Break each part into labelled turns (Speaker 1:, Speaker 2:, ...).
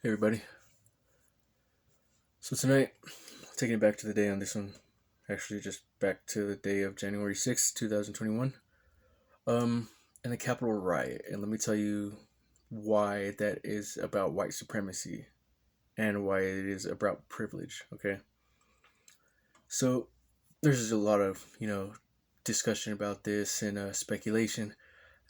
Speaker 1: Hey everybody. So tonight, taking it back to the day on this one, actually just back to the day of January 6th, 2021. Um, and the Capitol riot. And let me tell you why that is about white supremacy and why it is about privilege, okay? So there's just a lot of, discussion about this and speculation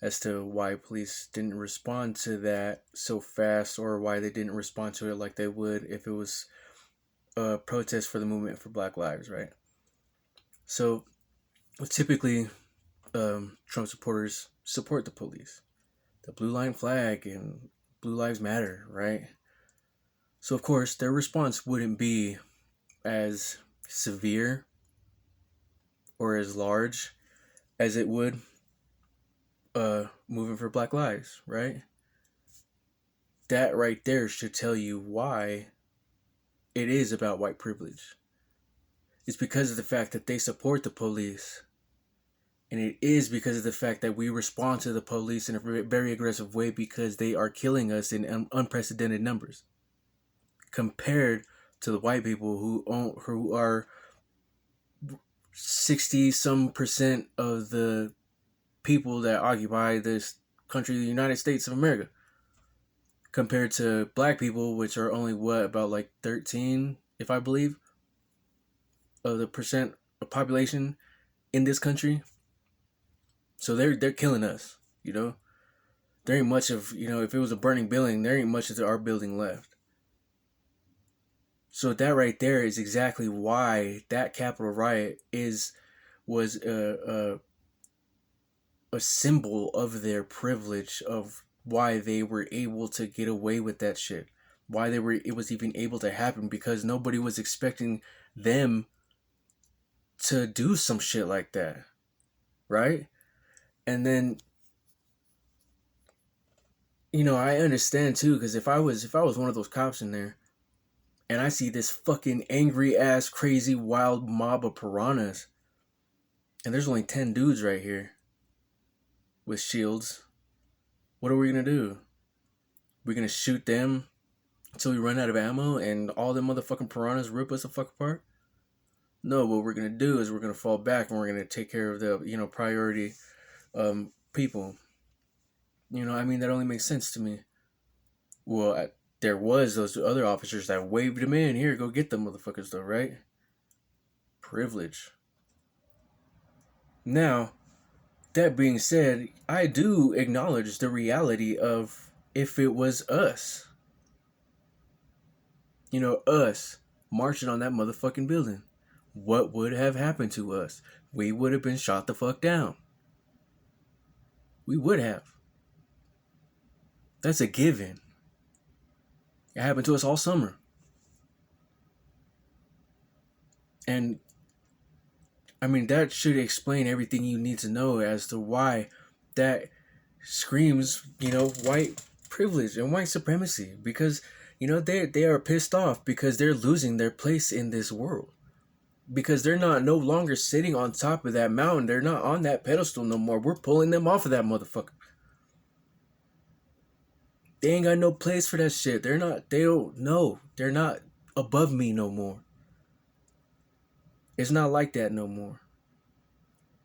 Speaker 1: as to why police didn't respond to that so fast or why they didn't respond to it like they would if it was a protest for the movement for Black Lives, right? So typically, Trump supporters support the police, the blue line flag, and Blue Lives Matter, right? So of course, their response wouldn't be as severe or as large as it would moving for Black Lives, right? That right there should tell you why it is about white privilege. It's because of the fact that they support the police. And it is because of the fact that we respond to the police in a very aggressive way because they are killing us in unprecedented numbers. Compared to the white people who are 60 some percent of the people that occupy this country, the United States of America. Compared to black people, which are only about like 13, if I believe, of the percent of population in this country. So they're killing us, you know. There ain't much of, if it was a burning building, there ain't much of our building left. So that right there is exactly why that Capitol riot was a symbol of their privilege, of why they were able to get away with that shit. Why it was even able to happen, because nobody was expecting them to do some shit like that. Right? And then I understand too, because if I was one of those cops in there and I see this fucking angry ass crazy wild mob of piranhas and there's only 10 dudes right here with shields, what are we gonna do? We're gonna shoot them until we run out of ammo and all them motherfucking piranhas rip us the fuck apart? No, what we're gonna do is we're gonna fall back and we're gonna take care of the priority people. That only makes sense to me. Well, there was those other officers that waved them in. Here, go get them motherfuckers though, right? Privilege. Now, that being said, I do acknowledge the reality of if it was us. Us marching on that motherfucking building. What would have happened to us? We would have been shot the fuck down. We would have. That's a given. It happened to us all summer. And that should explain everything you need to know as to why that screams, white privilege and white supremacy. Because, they are pissed off because they're losing their place in this world. Because they're no longer sitting on top of that mountain. They're not on that pedestal no more. We're pulling them off of that motherfucker. They ain't got no place for that shit. They don't know. They're not above me no more. It's not like that no more.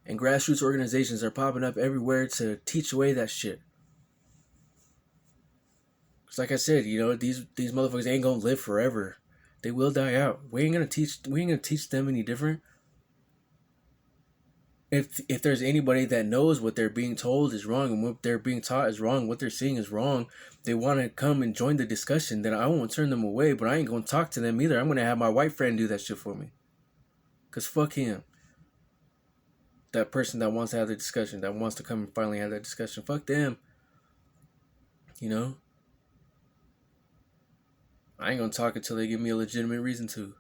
Speaker 1: And grassroots organizations are popping up everywhere to teach away that shit. Cause like I said, these motherfuckers ain't gonna live forever. They will die out. We ain't gonna teach them any different. If there's anybody that knows what they're being told is wrong and what they're being taught is wrong, what they're seeing is wrong, they want to come and join the discussion, then I won't turn them away, but I ain't gonna talk to them either. I'm gonna have my white friend do that shit for me. Cause fuck him. That person that wants to have the discussion, that wants to come and finally have that discussion, fuck them. I ain't gonna talk until they give me a legitimate reason to.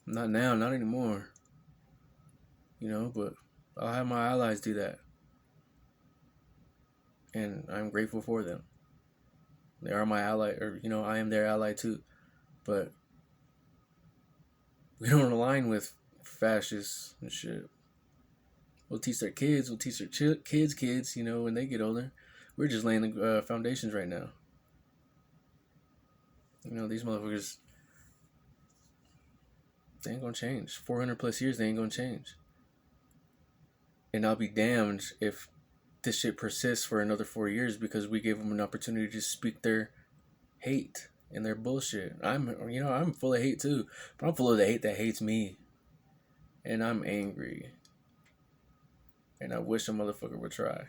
Speaker 1: Not now, not anymore. But I'll have my allies do that. And I'm grateful for them. They are my ally, or, I am their ally too. But we don't align with fascists and shit. We'll teach their kids, kids, when they get older. We're just laying the foundations right now. You know, these motherfuckers, they ain't gonna change. 400 plus years, they ain't gonna change. And I'll be damned if this shit persists for another 4 years because we gave them an opportunity to speak their hate and their bullshit. I'm full of hate too, but I'm full of the hate that hates me. And I'm angry. And I wish a motherfucker would try.